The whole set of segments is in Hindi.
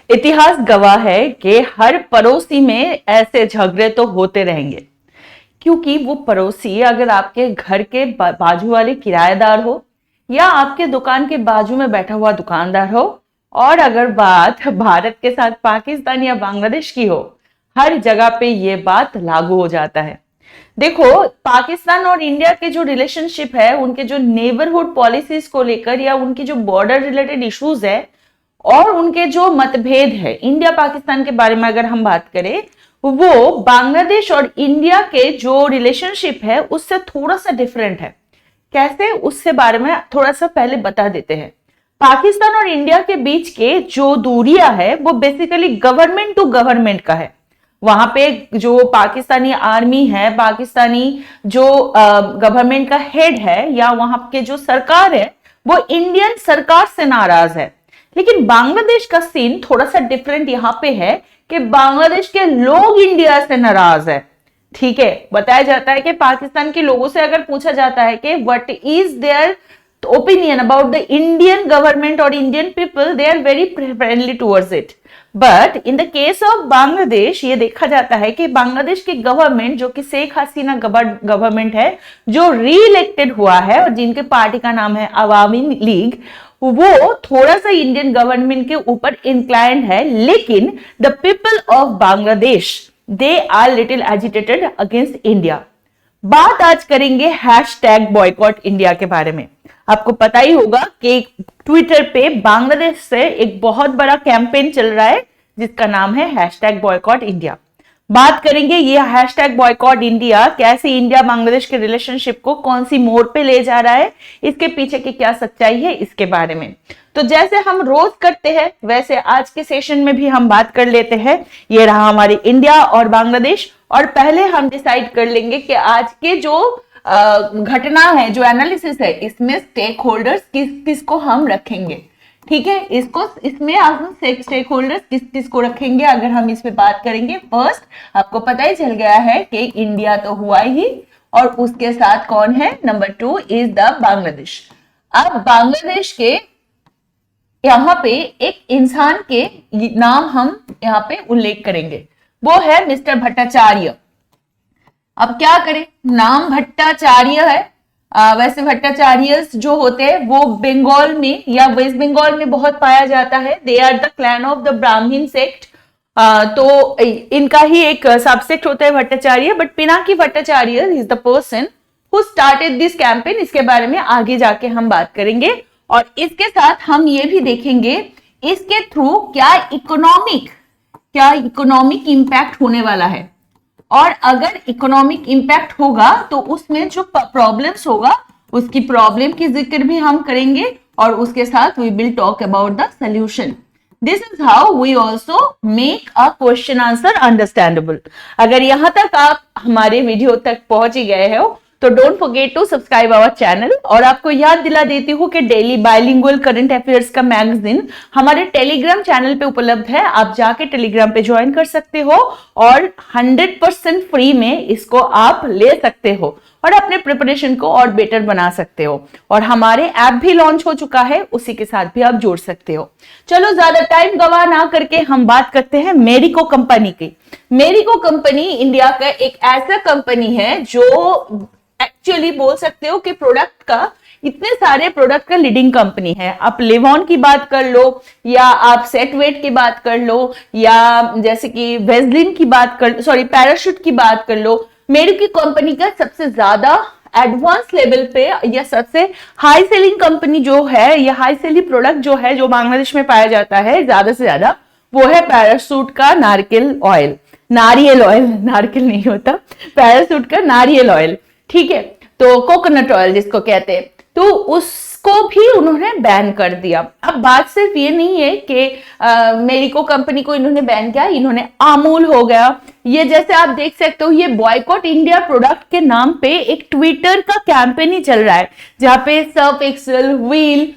इतिहास गवाह है कि हर पड़ोसी में ऐसे झगड़े तो होते रहेंगे, क्योंकि वो पड़ोसी अगर आपके घर के बाजू वाले किराएदार हो या आपके दुकान के बाजू में बैठा हुआ दुकानदार हो, और अगर बात भारत के साथ पाकिस्तान या बांग्लादेश की हो, हर जगह पे ये बात लागू हो जाता है। देखो, पाकिस्तान और इंडिया के जो रिलेशनशिप है, उनके जो नेबरहुड पॉलिसीज को लेकर या उनकी जो बॉर्डर रिलेटेड इश्यूज है और उनके जो मतभेद है इंडिया पाकिस्तान के बारे में अगर हम बात करें, वो बांग्लादेश और इंडिया के जो रिलेशनशिप है उससे थोड़ा सा डिफरेंट है। कैसे, उससे बारे में थोड़ा सा पहले बता देते हैं। पाकिस्तान और इंडिया के बीच के जो दूरियां है वो बेसिकली गवर्नमेंट टू गवर्नमेंट का है। वहां पे जो पाकिस्तानी आर्मी है, पाकिस्तानी जो गवर्नमेंट का हेड है या वहां के जो सरकार है, वो इंडियन सरकार से नाराज है। लेकिन बांग्लादेश का सीन थोड़ा सा डिफरेंट यहां पे है कि बांग्लादेश के लोग इंडिया से नाराज है। ठीक है, बताया जाता है कि पाकिस्तान के लोगों से अगर पूछा जाता है कि what is their opinion about the Indian government और Indian people, they are very friendly towards it. But in the case of Bangladesh ये देखा जाता है कि बांग्लादेश की गवर्नमेंट, जो कि शेख हसीना गवर्नमेंट है, जो री इलेक्टेड हुआ है और जिनके पार्टी का नाम है अवामी लीग, वो थोड़ा सा इंडियन गवर्नमेंट के ऊपर इंक्लाइंड है। लेकिन the people of Bangladesh, they are little agitated against India. बात आज करेंगे हैशटैग बॉयकॉट इंडिया के बारे में। आपको पता ही होगा कि ट्विटर पे बांग्लादेश से एक बहुत बड़ा कैंपेन चल रहा है जिसका नाम है हैशटैग बॉयकॉट इंडिया। बात करेंगे ये हैशटैग बॉयकॉट इंडिया कैसे इंडिया बांग्लादेश के रिलेशनशिप को कौन सी मोड़ पे ले जा रहा है, इसके पीछे की क्या सच्चाई है, इसके बारे में। तो जैसे हम रोज करते हैं वैसे आज के सेशन में भी हम बात कर लेते हैं। ये रहा हमारी इंडिया और बांग्लादेश, और पहले हम डिसाइड कर लेंगे कि आज के जो घटना है, जो एनालिसिस है, इसमें स्टेक होल्डर्स किसको हम रखेंगे। ठीक है, इसमें हम स्टेक होल्डर्स किस को रखेंगे अगर हम इस पे बात करेंगे। फर्स्ट, आपको पता ही चल गया है कि इंडिया तो हुआ ही, और उसके साथ कौन है, नंबर 2 इज द बांग्लादेश। अब बांग्लादेश के यहाँ पे एक इंसान के नाम हम यहाँ पे उल्लेख करेंगे, वो है मिस्टर भट्टाचार्य। अब क्या करें, नाम भट्टाचार्य है। वैसे भट्टाचार्य जो होते हैं वो बंगाल में या वेस्ट बंगाल में बहुत पाया जाता है। They are the clan of the Brahmin sect. तो इनका ही एक सबसेक्ट होता है Bhattacharya. But Pinaki Bhattacharya is the person who started this campaign. इसके बारे में आगे जाके हम बात करेंगे, और इसके साथ हम ये भी देखेंगे इसके थ्रू क्या इकोनॉमिक इंपैक्ट होने वाला है, और अगर इकोनॉमिक इंपैक्ट होगा तो उसमें जो प्रॉब्लम्स होगा उसकी प्रॉब्लम की जिक्र भी हम करेंगे, और उसके साथ we will talk about the solution. This is how we also make a question answer understandable. अगर यहां तक आप हमारे वीडियो तक पहुंच ही गए हो तो don't forget to subscribe our channel. और आपको याद दिला देती हूँ कि डेली बाइलिंगुअल करंट अफेयर्स का मैगजीन हमारे टेलीग्राम चैनल पे उपलब्ध है। आप जाके टेलीग्राम पे ज्वाइन कर सकते हो और 100% फ्री में इसको आप ले सकते हो और अपने प्रिपरेशन को और बेटर बना सकते हो। और हमारे ऐप भी लॉन्च हो चुका है, उसी के साथ भी आप जोड़ सकते हो। चलो ज्यादा टाइम गवा ना करके हम बात करते हैं मेरिको कंपनी की। मेरिको कंपनी इंडिया का एक ऐसा कंपनी है जो एक्चुअली बोल सकते हो कि प्रोडक्ट का, इतने सारे प्रोडक्ट का लीडिंग कंपनी है। आप लिवॉन की बात कर लो, या आप सेटवेट की बात कर लो, या जैसे कि वेस्लिन की बात कर, सॉरी पैराशूट की बात कर लो। मेरिको कंपनी का सबसे ज्यादा एडवांस लेवल पे या सबसे हाई सेलिंग कंपनी जो है, या हाई सेलिंग प्रोडक्ट जो है जो बांग्लादेश में पाया जाता है ज्यादा से ज्यादा, वो है पैराशूट का नारियल ऑयल। नारियल नहीं होता, पैराशूट का नारियल ऑयल। ठीक है, तो कोकोनट ऑयल जिसको कहते हैं, तो उसको भी उन्होंने बैन कर दिया। अब बात सिर्फ ये नहीं है कि मेरिको कंपनी को इन्होंने बैन किया, इन्होंने अमूल हो गया। ये जैसे आप देख सकते हो, ये बॉयकॉट इंडिया प्रोडक्ट के नाम पे एक ट्विटर का कैंपेन ही चल रहा है, जहां पे सर्फ एक्सेल, व्हील,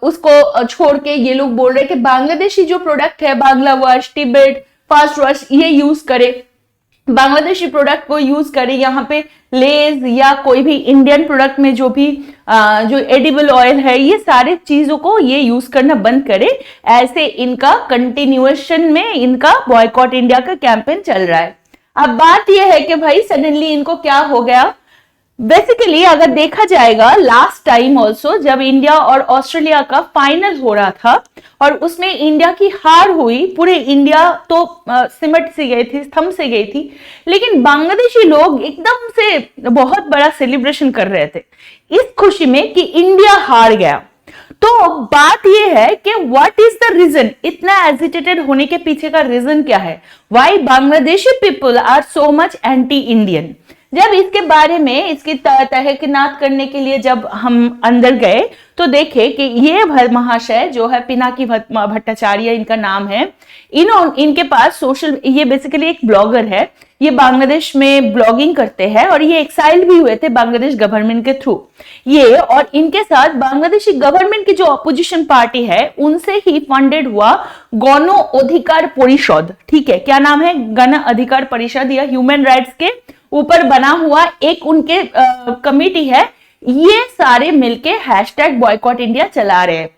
उसको छोड़ के ये लोग बोल रहे हैं कि बांग्लादेशी जो प्रोडक्ट है, Bangla wash, Tibet, fast wash, ये यूज करे। बांग्लादेशी प्रोडक्ट को यूज करें, यहाँ पे लेज या कोई भी इंडियन प्रोडक्ट में जो भी जो एडिबल ऑयल है, ये सारे चीजों को ये यूज करना बंद करे। ऐसे इनका कंटिन्यूएशन में इनका बॉयकॉट इंडिया का कैंपेन चल रहा है। अब बात यह है कि भाई सडनली इनको क्या हो गया। बेसिकली अगर देखा जाएगा लास्ट टाइम ऑल्सो जब इंडिया और ऑस्ट्रेलिया का फाइनल हो रहा था और उसमें इंडिया की हार हुई, पूरे इंडिया तो सिमट सी गई थी, थम से गई थी, लेकिन बांग्लादेशी लोग एकदम से बहुत बड़ा सेलिब्रेशन कर रहे थे इस खुशी में कि इंडिया हार गया। तो बात यह है कि व्हाट इज द रीजन, इतना एजिटेटेड होने के पीछे का रीजन क्या है? Why Bangladeshi people are so much anti Indian. जब इसके बारे में इसकी तहकीकात करने के लिए जब हम अंदर गए तो देखे कि ये महाशय जो है पिनाकी भट्टाचार्य इनका नाम है, इनके पास सोशल, ये बेसिकली एक ब्लॉगर है, ये बांग्लादेश में ब्लॉगिंग करते हैं और ये एक्साइल भी हुए थे बांग्लादेश गवर्नमेंट के थ्रू ये, और इनके साथ बांग्लादेशी गवर्नमेंट की जो अपोजिशन पार्टी है उनसे ही फंडेड हुआ गण अधिकार परिषद। ठीक है, क्या नाम है? गण अधिकार परिषद या ह्यूमन राइट्स के ऊपर बना हुआ एक उनके कमिटी है। ये सारे मिलके हैशटैग बॉयकॉट इंडिया चला रहे हैं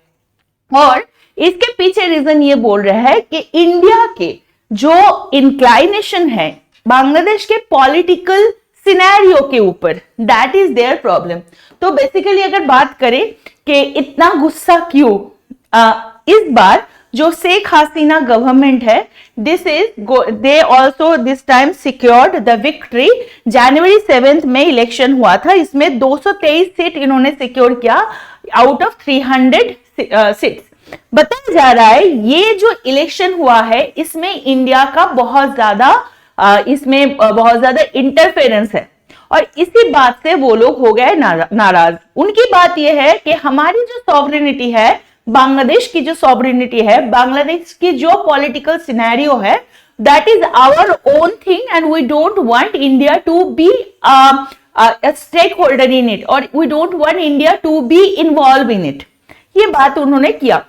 और इसके पीछे रीजन ये बोल रहा है कि इंडिया के जो इंक्लाइनेशन है बांग्लादेश के पॉलिटिकल सिनेरियो के ऊपर, दैट इज देयर प्रॉब्लम। तो बेसिकली अगर बात करें कि इतना गुस्सा क्यों, इस बार जो शेख हसीना गवर्नमेंट है, they also this time secured the victory. जनवरी 7 में इलेक्शन हुआ था, इसमें 223 सीट इन्होंने सिक्योर किया आउट ऑफ 300 सीट्स। बताया जा रहा है ये जो इलेक्शन हुआ है इसमें इंडिया का बहुत ज्यादा इंटरफेरेंस है और इसी बात से वो लोग हो गए नाराज। उनकी बात यह है कि हमारी जो सॉवरेनिटी है, बांग्लादेश की जो सॉवरेनिटी है, बांग्लादेश की जो पॉलिटिकल सिनेरियो है, that is our own thing and we don't want India to be a stakeholder in it और we don't want India to be involved in it। ये बात उन्होंने किया।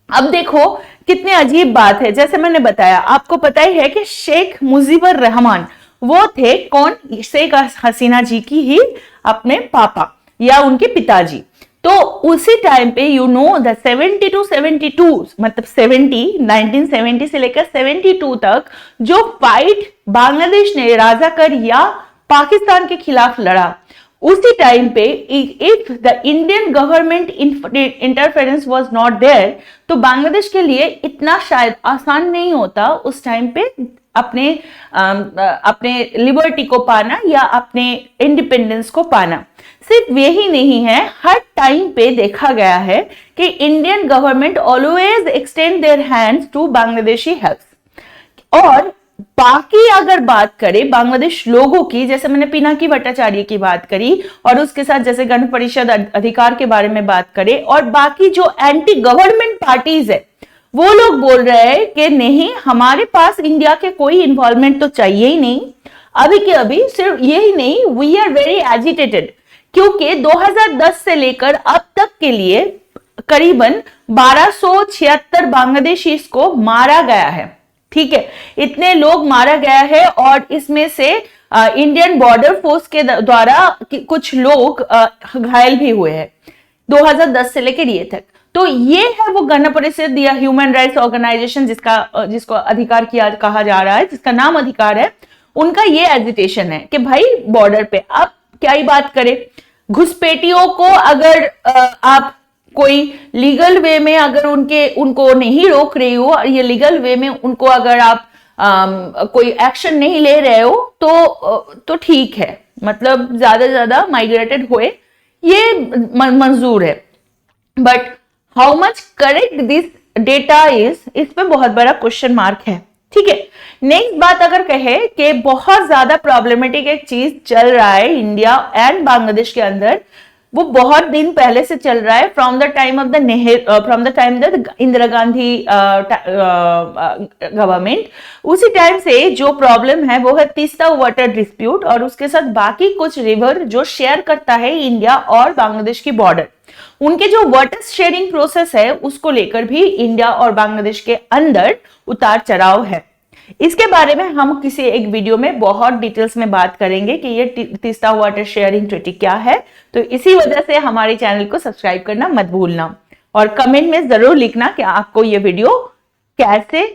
अब देखो कितनी अजीब बात है, जैसे मैंने बताया आपको पता ही है कि शेख मुजीबुर रहमान वो थे कौन? शेख हसीना जी की ही अपने पापा या उनके पिताजी। तो उसी टाइम पे द 70 to 72 मतलब 1970 से लेकर 72 तक जो फाइट बांग्लादेश ने राजाकर या पाकिस्तान के खिलाफ लड़ा, उसी टाइम पे if the Indian government interference was not there तो बांग्लादेश के लिए इतना शायद आसान नहीं होता उस टाइम पे अपने लिबर्टी को पाना या अपने इंडिपेंडेंस को पाना। सिर्फ यही नहीं है, हर टाइम पे देखा गया है कि Indian government always extend their hands to Bangladeshi help. और बाकी अगर बात करें बांग्लादेश लोगों की, जैसे मैंने पिनाकी भट्टाचार्य की बात करी और उसके साथ जैसे गण परिषद अधिकार के बारे में बात करें, और बाकी जो एंटी गवर्नमेंट पार्टीज है वो लोग बोल रहे हैं कि नहीं, हमारे पास इंडिया के कोई इन्वॉल्वमेंट तो चाहिए ही नहीं। अभी के अभी सिर्फ यही नहीं, वी आर वेरी एजिटेटेड क्योंकि 2010 से लेकर अब तक के लिए करीबन 1276 बांग्लादेशी को मारा गया है। ठीक है, इतने लोग मारा गया है और इसमें से इंडियन बॉर्डर फोर्स के द्वारा कुछ लोग घायल भी हुए हैं 2010 से लेकर ये तक। तो ये है वो गण परिषद या ह्यूमन राइट्स ऑर्गेनाइजेशन जिसको अधिकार कहा जा रहा है, जिसका नाम अधिकार है, उनका ये एजिटेशन है कि भाई बॉर्डर पे आप क्या ही बात करें, घुसपैठियों को अगर आप कोई लीगल वे में अगर उनको नहीं रोक रही हो और ये लीगल वे में उनको अगर आप कोई एक्शन नहीं ले रहे हो तो ठीक है, मतलब ज्यादा से ज्यादा माइग्रेटेड हुए ये मंजूर है। But how much correct this data is, इस पे बहुत बड़ा क्वेश्चन मार्क है। ठीक है, नेक्स्ट बात अगर कहे कि बहुत ज्यादा प्रॉब्लमेटिक एक चीज चल रहा है इंडिया एंड बांग्लादेश के अंदर, वो बहुत दिन पहले से चल रहा है, from the time the Indira Gandhi government. उसी टाइम से जो प्रॉब्लम है वो है तीस्ता वाटर डिस्प्यूट और उसके साथ बाकी कुछ रिवर जो शेयर करता है इंडिया और बांग्लादेश की बॉर्डर, उनके जो वाटर शेयरिंग प्रोसेस है उसको लेकर भी इंडिया और बांग्लादेश के अंदर उतार चढ़ाव है। इसके बारे में हम किसी एक वीडियो में बहुत डिटेल्स में बात करेंगे कि ये तीस्ता वाटर शेयरिंग ट्रीटी क्या है। तो इसी वजह से हमारे चैनल को सब्सक्राइब करना मत भूलना और कमेंट में जरूर लिखना कि आपको ये वीडियो कैसे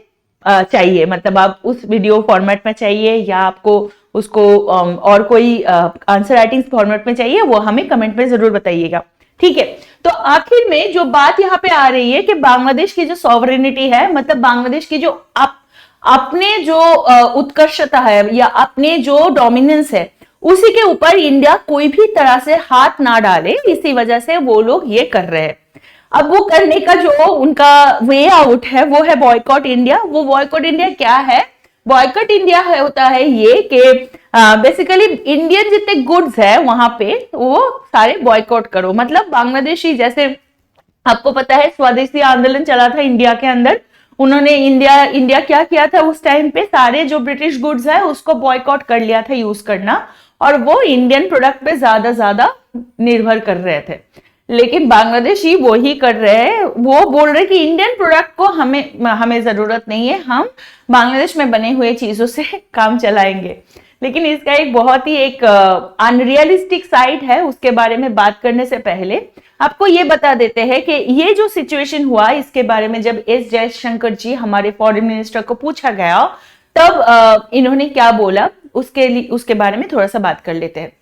चाहिए, मतलब आप उस वीडियो फॉर्मेट में चाहिए या आपको उसको और कोई आंसर राइटिंग फॉर्मेट में चाहिए, वो हमें कमेंट में जरूर बताइएगा। ठीक है, तो आखिर में जो बात यहाँ पे आ रही है कि बांग्लादेश की जो सॉवरेनिटी है, मतलब बांग्लादेश की जो अपने जो उत्कर्षता है या अपने जो डोमिनेंस है, उसी के ऊपर इंडिया कोई भी तरह से हाथ ना डाले, इसी वजह से वो लोग ये कर रहे हैं। अब वो करने का जो उनका वे आउट है वो है बॉयकॉट इंडिया। वो बॉयकॉट इंडिया क्या है? बॉयकॉट इंडिया होता है ये कि बेसिकली इंडियन जितने गुड्स है वहां पे वो सारे बॉयकॉट करो। मतलब बांग्लादेशी, जैसे आपको पता है स्वदेशी आंदोलन चला था इंडिया के अंदर, उन्होंने इंडिया क्या किया था उस टाइम पे, सारे जो ब्रिटिश गुड्स है उसको बॉयकॉट कर लिया था यूज करना, और वो इंडियन प्रोडक्ट पे ज्यादा निर्भर कर रहे थे। लेकिन बांग्लादेशी वो ही कर रहे हैं, वो बोल रहे कि इंडियन प्रोडक्ट को हमें जरूरत नहीं है, हम बांग्लादेश में बने हुए चीजों से काम चलाएंगे। लेकिन इसका एक बहुत ही एक अनरियलिस्टिक साइड है, उसके बारे में बात करने से पहले आपको ये बता देते हैं कि ये जो सिचुएशन हुआ इसके बारे में जब एस जयशंकर जी हमारे फॉरेन मिनिस्टर को पूछा गया तब इन्होंने क्या बोला उसके बारे में थोड़ा सा बात कर लेते हैं।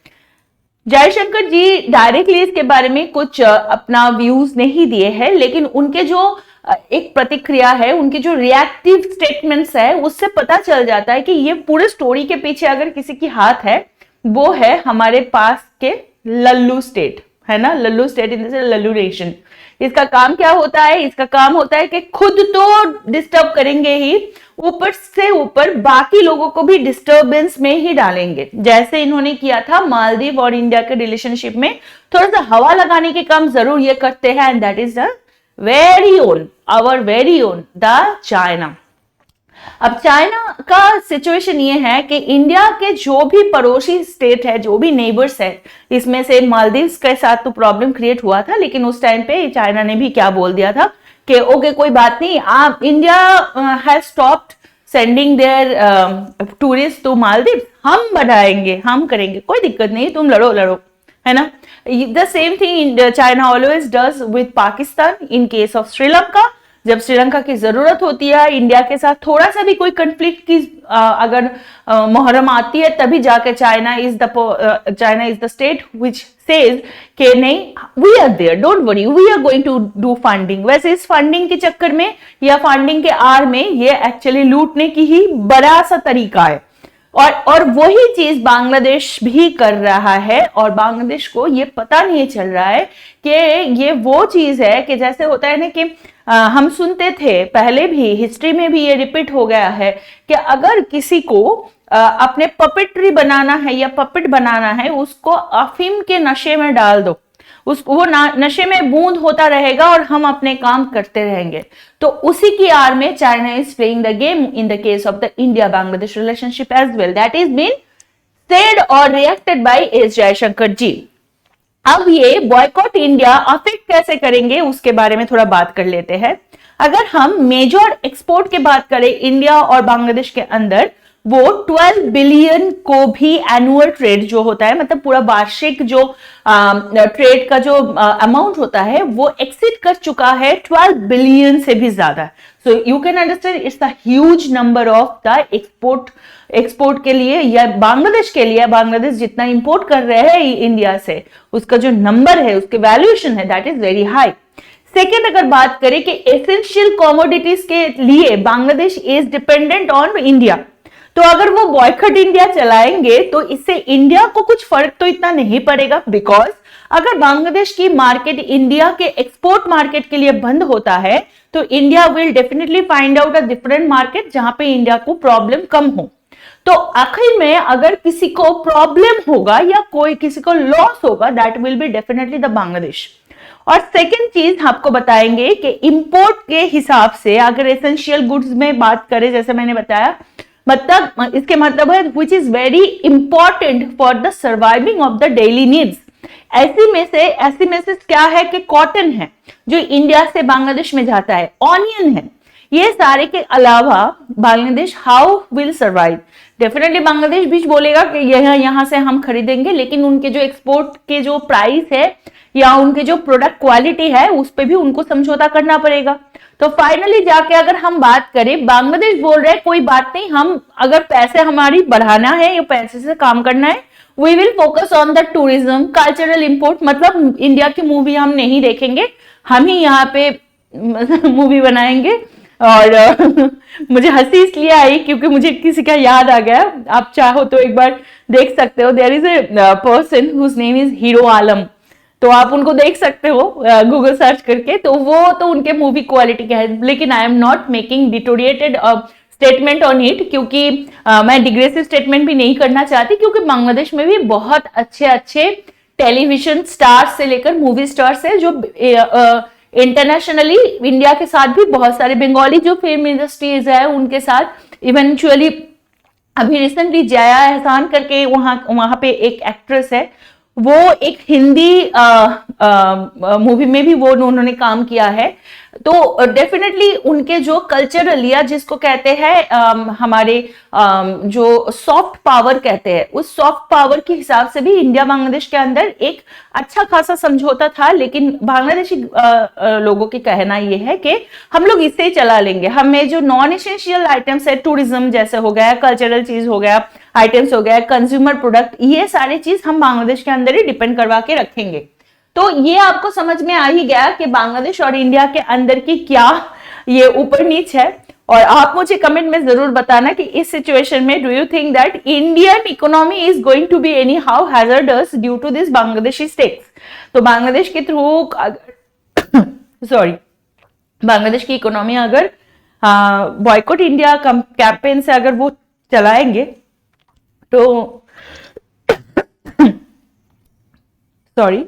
जयशंकर जी डायरेक्टली इसके बारे में कुछ अपना व्यूज नहीं दिए हैं, लेकिन उनके जो एक प्रतिक्रिया है, उनके जो रिएक्टिव स्टेटमेंट्स है, उससे पता चल जाता है कि ये पूरे स्टोरी के पीछे अगर किसी की हाथ है वो है हमारे पास के लल्लू स्टेट, है ना, Lallu state in Lallu nation. इसका काम क्या होता है? इसका काम होता है कि खुद तो डिस्टर्ब करेंगे ही, ऊपर से ऊपर बाकी लोगों को भी डिस्टर्बेंस में ही डालेंगे, जैसे इन्होंने किया था मालदीव और इंडिया के रिलेशनशिप में। थोड़ा सा हवा लगाने के काम जरूर ये करते हैं, and that is the very own, our very own the China. अब चाइना का सिचुएशन ये है कि इंडिया के जो भी पड़ोसी स्टेट है, जो भी नेबर्स है, इसमें से मालदीव्स के साथ तो प्रॉब्लम क्रिएट हुआ था, लेकिन उस टाइम पे चाइना ने भी क्या बोल दिया था कि ओके कोई बात नहीं, आप India has stopped sending their tourist to Maldives, हम बढ़ाएंगे, हम करेंगे, कोई दिक्कत नहीं, तुम लड़ो, है ना। The same thing China always does with Pakistan in case of Sri Lanka. जब श्रीलंका की जरूरत होती है इंडिया के साथ, थोड़ा सा भी कोई कंफ्लिक्ट की अगर मुहर्रम आती है, तभी जाके China is the state which says कि नहीं, we are there, don't worry, we are going to do funding. वैसे इस फंडिंग के चक्कर में या फंडिंग के आड़ में ये एक्चुअली लूटने की ही बड़ा सा तरीका है, और वही चीज बांग्लादेश भी कर रहा है, और बांग्लादेश को ये पता नहीं चल रहा है कि ये वो चीज है कि जैसे होता है ना कि हम सुनते थे पहले भी, हिस्ट्री में भी ये रिपीट हो गया है कि अगर किसी को अपने पपेट्री बनाना है या पपेट बनाना है, उसको अफीम के नशे में डाल दो, वो नशे में बूंद होता रहेगा और हम अपने काम करते रहेंगे। तो उसी की आड़ में China is playing the game in the case of the India Bangladesh relationship as well, that is been said और reacted by S Jaishankar ji. अब ये बॉयकॉट इंडिया अफेक्ट कैसे करेंगे उसके बारे में थोड़ा बात कर लेते हैं। अगर हम मेजर एक्सपोर्ट की बात करें इंडिया और बांग्लादेश के अंदर, वो 12 बिलियन को भी एनुअल ट्रेड जो होता है, मतलब पूरा वार्षिक जो ट्रेड का जो अमाउंट होता है, वो एक्सीड कर चुका है 12 बिलियन से भी ज्यादा। So you can understand it's the huge number of the export के लिए, या बांग्लादेश के लिए, बांग्लादेश जितना इंपोर्ट कर रहे हैं इंडिया से, उसका जो नंबर है, उसके वैल्यूएशन है, that is very high. Second, अगर बात करें कि एसेंशियल कमोडिटीज के लिए Bangladesh is dependent on India, तो अगर वो बॉयकॉट इंडिया चलाएंगे तो इससे इंडिया को कुछ फर्क तो इतना नहीं पड़ेगा, बिकॉज अगर बांग्लादेश की मार्केट इंडिया के एक्सपोर्ट मार्केट के लिए बंद होता है तो India will definitely find out a different market जहां पे इंडिया को प्रॉब्लम कम हो। तो आखिर में अगर किसी को प्रॉब्लम होगा या कोई किसी को लॉस होगा, that will be definitely the Bangladesh. और सेकेंड चीज आपको बताएंगे कि इंपोर्ट के हिसाब से अगर एसेंशियल गुड्स में बात करें, जैसे मैंने बताया, मतलब इसके मतलब है which is very important for the surviving of the daily needs. ऐसी में से क्या है कि कॉटन है जो इंडिया से बांग्लादेश में जाता है, ऑनियन है, ये सारे के अलावा Bangladesh how will survive? Definitely Bangladesh भी बोलेगा कि यहाँ से हम खरीदेंगे, लेकिन उनके जो एक्सपोर्ट के जो प्राइस है या उनके जो प्रोडक्ट क्वालिटी है उस पर भी उनको समझौता करना पड़ेगा। तो फाइनली जाके अगर हम बात करें, बांग्लादेश बोल रहे हैं कोई बात नहीं, हम अगर पैसे हमारी बढ़ाना है या पैसे से काम करना है, we will focus on the tourism cultural import, मतलब इंडिया की मूवी हम नहीं देखेंगे, हम ही यहाँ पे मूवी बनाएंगे। और मुझे हंसी इसलिए आई क्योंकि मुझे किसी का याद आ गया, आप चाहो तो एक बार देख सकते हो, there is a person whose name is Hero Alam, तो आप उनको देख सकते हो गूगल सर्च करके। तो वो तो उनके मूवी क्वालिटी क्या है, लेकिन I am not making deteriorated statement on it, क्योंकि मैं डिग्रेसिव स्टेटमेंट भी नहीं करना चाहती, क्योंकि बांग्लादेश में भी बहुत अच्छे अच्छे टेलीविजन स्टार्स से लेकर मूवी स्टार्स है जो इंटरनेशनली इंडिया के साथ भी बहुत सारे बंगाली जो फिल्म इंडस्ट्रीज है उनके साथ इवेंचुअली, अभी रिसेंटली जया एहसान करके वहां पे एक एक्ट्रेस है, वो एक हिंदी मूवी में भी वो उन्होंने काम किया है। तो डेफिनेटली उनके जो कल्चरल या जिसको कहते हैं हमारे जो सॉफ्ट पावर कहते हैं, उस सॉफ्ट पावर के हिसाब से भी इंडिया बांग्लादेश के अंदर एक अच्छा खासा समझौता था। लेकिन बांग्लादेशी लोगों की कहना यह है कि हम लोग इससे ही चला लेंगे, हमें जो नॉन एसेंशियल आइटम्स है, टूरिज्म जैसे हो गया, कल्चरल चीज हो गया, आइटम्स हो गया, कंज्यूमर प्रोडक्ट, ये सारी चीज हम बांग्लादेश के अंदर ही डिपेंड करवा के रखेंगे। तो ये आपको समझ में आ ही गया कि बांग्लादेश और इंडिया के अंदर की क्या ये ऊपर नीच है। और आप मुझे कमेंट में जरूर बताना कि इस सिचुएशन में do you think that Indian economy is going to be any how hazardous due to this Bangladeshi states. तो बांग्लादेश के थ्रू सॉरी बांग्लादेश की इकोनॉमी अगर बॉयकॉट इंडिया कैंपेन से अगर वो चलाएंगे तो सॉरी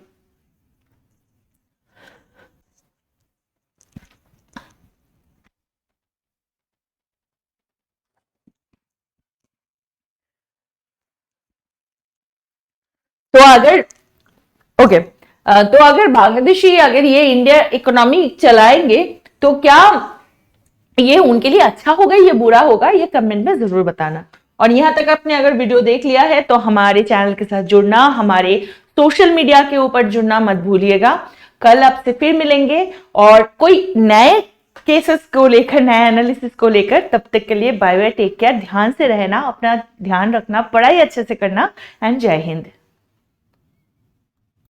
तो अगर ओके तो अगर बांग्लादेशी अगर ये इंडिया इकोनॉमी चलाएंगे तो क्या ये उनके लिए अच्छा होगा, ये बुरा होगा, ये कमेंट में जरूर बताना। और यहाँ तक आपने अगर वीडियो देख लिया है तो हमारे चैनल के साथ जुड़ना, हमारे सोशल मीडिया के ऊपर जुड़ना मत भूलिएगा। कल आपसे फिर मिलेंगे और कोई नए केसेस को लेकर, नए एनालिसिस को लेकर। तब तक के लिए बाय बाय, टेक केयर, ध्यान से रहना, अपना ध्यान रखना, पढ़ाई अच्छे से करना एंड जय हिंद।